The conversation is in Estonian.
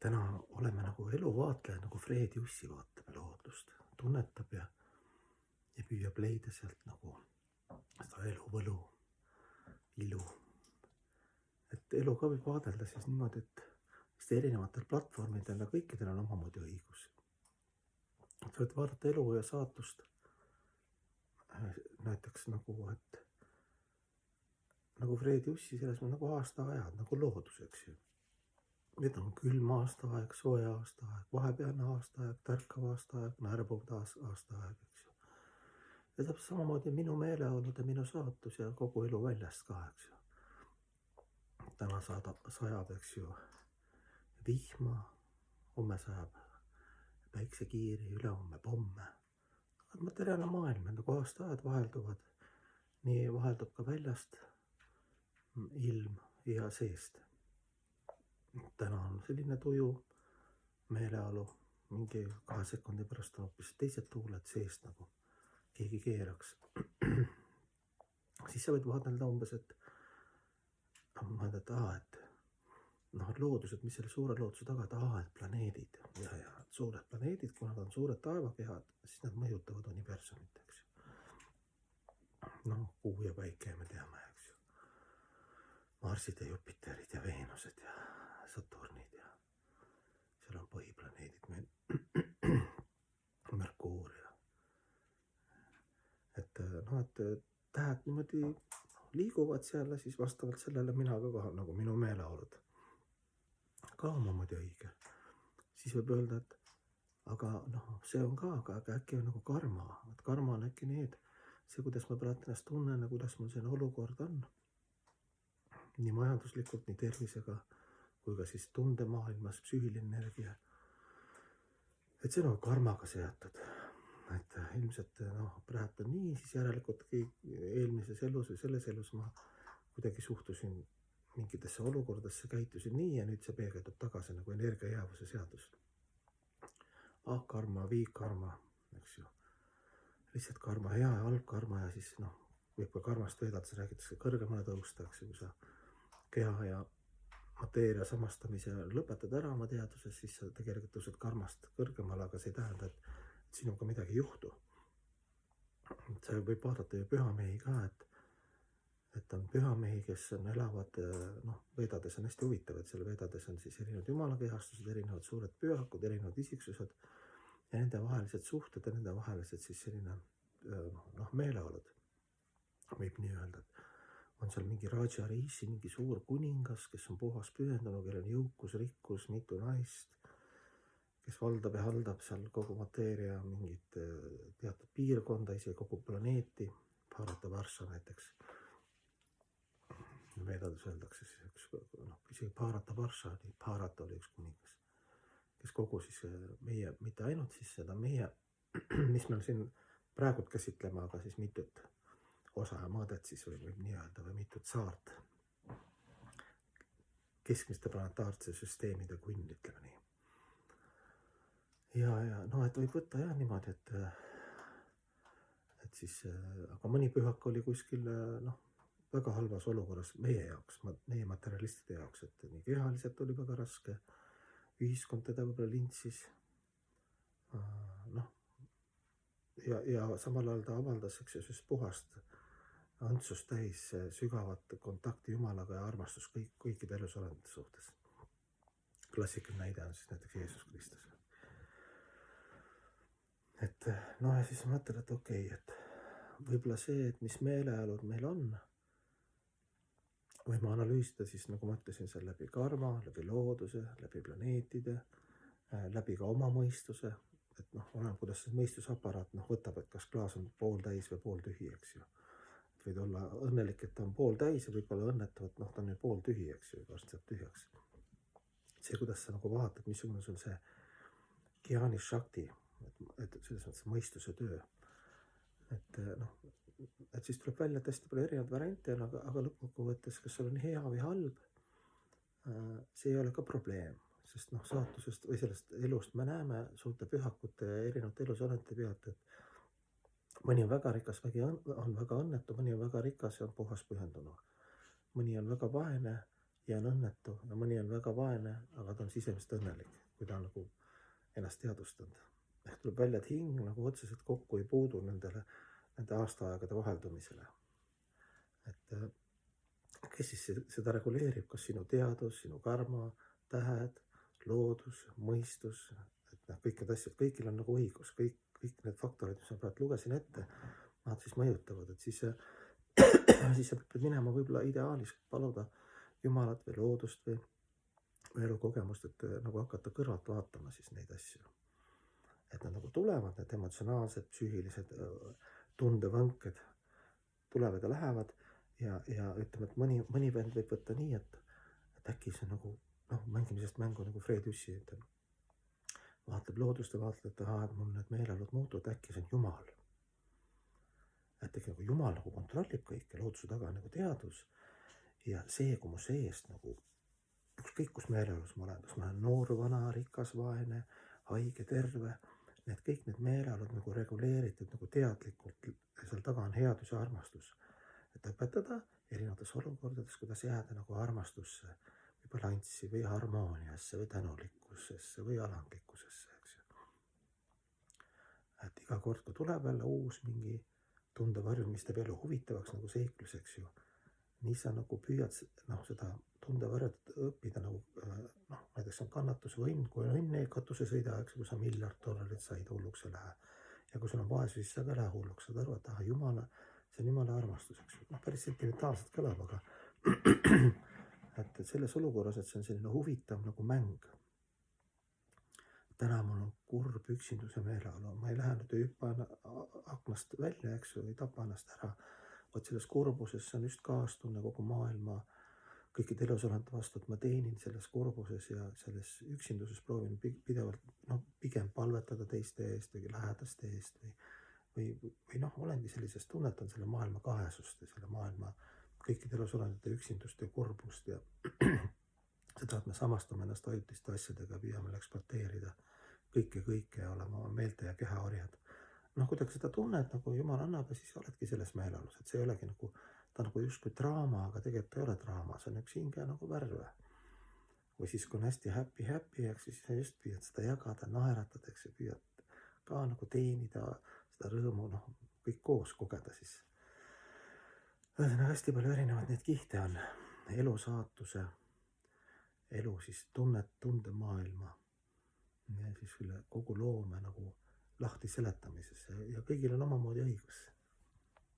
täna oleme nagu eluvaatleja, nagu Fred Jussi vaatab loodust, tunnetab ja püüab leida sealt nagu seda eluvõlu, ilu. Et elu ka võib vaadelda siis niimoodi, et sest erinevatel platvormidel ja kõikidel on omamoodi õigus. Et võid vaadata elu ja saatust näiteks nagu, et nagu Fred Jussi selles on nagu aastaajad, nagu loodus, eks ju. Need on külm aastaaeg, soe aastaaeg, vahepealne aastaaeg, tärkav aastaaeg, närbuv aastaaeg, eks ju. Ja täpselt samamoodi minu meeleolud ja minu saatus ja kogu elu väljast ka, eks ju. Täna sajab, eks ju, vihma, homme sajab päiksekiiri, ülehomme pomme. Materiaalne maailm, nagu aastaajad vahelduvad, nii vaheldub ka väljast ilm ja seest. Täna on selline tuju meeleolu, mingi 2 sekundi pärast on hoopis teised tuuled seest, nagu keegi keeraks. Siis sa võid vaadelda umbes, et mõelda, et et loodused, mis selle suure looduse taga, et planeedid ja suured planeedid, kui nad on suured taevakehad, siis nad mõjutavad universumit, eks ju. Kuu ja päike me teame, eks ju. Marsid ja Jupiterid ja Veenused ja Saturnid ja seal on põhiplaneedid meil, Merkuur ja et tähed niimoodi liiguvad seal ja siis vastavalt sellele mina ka nagu minu meeleolud ka omamoodi õige. Siis võib öelda, et aga see on ka, aga äkki on nagu karma, et karma on äkki see, kuidas ma praegu ennast tunnen ja kuidas mul selline olukord on. Nii majanduslikult, nii tervisega, kui ka siis tundemaailmas, psüühiline energia. Et see on karmaga seatud. Et ilmselt praegu on nii, siis järelikult eelmises elus või selles elus ma kuidagi suhtusin mingitesse olukordadesse, käitusin nii ja nüüd see peegeldub tagasi nagu energiajäävuse seadus. Karma, viigkarma, eks ju. Lihtsalt karma, hea ja halb karma ja siis võib ka karmast veedades räägitakse kõrgemale tõusta, eks ju, kui sa keha ja mateeria samastamise lõpetad ära oma teaduses, siis sa tegelikult tõused karmast kõrgemale, aga see ei tähenda, et sinuga midagi ei juhtu. Sa võib vaadata ju pühamehi ka, et on pühamehi, kes elavad, vedades on hästi huvitav, et seal vedades on siis erinevad jumalakehastused, erinevad suured pühakud, erinevad isiksused ja nende vahelised suhted ja nende vahelised siis selline meeleolud, võib nii öelda, et on seal mingi Raja Rishi, mingi suur kuningas, kes on puhas pühendunud, kellel on jõukus, rikkus, mitu naist, kes valdab ja haldab seal kogu mateeria mingit teatud piirkonda, isegi kogu planeeti, Bharata Varsha näiteks. Vedades öeldakse siis, isegi Bharata Varsha oli, Bharata oli üks kuningas, kes kogu siis meie, mitte ainult siis seda meie, mis me siin praegu käsitleme, aga siis mitut osa ja mõõdet siis võib nii öelda või mitut saart keskmiste planetaarse süsteemide kunn, ütleme nii. Ja et võib võtta niimoodi, et siis, aga mõni pühak oli kuskil väga halvas olukorras meie jaoks, meie materialistide jaoks, et nii kehaliselt oli väga raske, ühiskond teda võib-olla lintsis, ja samal ajal ta avaldas, eks ju, puhast antsust täis sügavat kontakti Jumalaga ja armastus kõikide elusolendite suhtes. Klassikaline näide on siis näiteks Jeesus Kristus. Et ja siis mõtled, et okei, et võib-olla see, et mis meeleolud meil on, võime analüüsida siis, nagu ma ütlesin, seal läbi karma, läbi looduse, läbi planeetide, läbi ka oma mõistuse, et oleneb, kuidas see mõistusaparaat võtab, et kas klaas on pool täis või pool tühi, eks ju. Võid olla õnnelik, et ta on pool täis ja võib olla õnnetu, et ta on ju pool tühi, eks ju, varsti saab tühjaks. See, kuidas sa nagu vaatad, missugune sul see Gyani Shakti, et selles mõttes mõistuse töö. Et siis tuleb välja, et hästi palju erinevaid variante on, aga lõppkokkuvõttes, kas sul on hea või halb, see ei ole ka probleem, sest saatusest või sellest elust me näeme suurte pühakute ja erinevate elusolendite pealt, et mõni on väga rikas, on väga õnnetu, mõni on väga rikas ja on puhas pühendunud. Mõni on väga vaene ja on õnnetu ja mõni on väga vaene, aga ta on sisemiselt õnnelik, kui ta on nagu ennast teadvustanud. Ehk tuleb välja, et hing nagu otseselt kokku ei puudu nende aastaaegade vaheldumisele. Et kes siis seda reguleerib, kas sinu teadus, sinu karma, tähed, loodus, mõistus, et noh, kõik need asjad, kõigil on nagu õigus, kõik need faktorid, mis ma praegu lugesin ette, nad siis mõjutavad, et siis sa pead minema võib-olla ideaalis paluda Jumalat või loodust või elukogemust, et nagu hakata kõrvalt vaatama siis neid asju. Et nad nagu tulevad, need emotsionaalsed, psüühilised tundevõnked tulevad ja lähevad ja ütleme, et mõni vend võib võtta nii, et äkki see nagu mängimisest mängu nagu Fred Jüssi ütleb. Vaatleb loodust ja vaatleb, et et mul need meeleolud muutuvad, äkki see on Jumal. Et äkki nagu Jumal nagu kontrollib kõike, looduse taga on nagu teadus ja see, kui mu seest nagu ükskõik kus meeleolus ma olen, kas ma olen noor, vana, rikas, vaene, haige, terve, kõik need meeleolud nagu reguleeritud nagu teadlikult, seal taga on headus ja armastus. Et õpetada erinevates olukordades, kuidas jääda nagu armastusse või balanssi või harmooniasse või tänulikkusesse või alandlikkusesse, eks ju. Et iga kord, kui tuleb jälle uus mingi tundevarjund, mis teeb elu huvitavaks nagu seiklus, eks ju, nii sa nagu püüad seda tundevarjut õppida nagu näiteks on kannatus või õnn, kui on õnn katuse sõida, eks, kui sa $1 000 said, hulluks ei lähe. Ja kui sul on vaesus, siis sa ka lähe hulluks, saad aru, et Jumala, see on Jumala armastus, eks. Päris sentimentaalselt kõlab, aga et selles olukorras, et see on selline huvitav nagu mäng. Täna mul on kurb üksinduse meeleolu, ma ei lähe nüüd ja hüppa aknast välja, eks, või tapa ennast ära. Vaat selles kurbuses on just kaastunne kogu maailma kõikide elusolendite vastu, et ma teenin selles kurbuses ja selles üksinduses proovin pidevalt pigem palvetada teiste eest või lähedaste eest või olengi sellisest, tunnetan selle maailma kahesust ja selle maailma kõikide elusolendite üksindust ja kurbust ja seda, et me samastume ennast ajutiste asjadega, püüame ekspluateerida kõike ja olema oma meelte ja keha orjad. Kuidagi seda tunnet nagu Jumal annab ja siis oledki selles meeleolus, et see ei olegi nagu, ta nagu justkui draama, aga tegelikult ei ole draama, see on üks hinge nagu värve. Või siis, kui on hästi happy, eks siis sa just püüad seda jagada, naeratad, eks, ja püüad ka nagu teenida seda rõõmu, kõik koos kogeda siis. Ühesõnaga hästi palju erinevaid neid kihte on, elu saatuse, elu siis tundemaailma ja siis üle kogu loome nagu lahti seletamises ja kõigil on omamoodi õigus.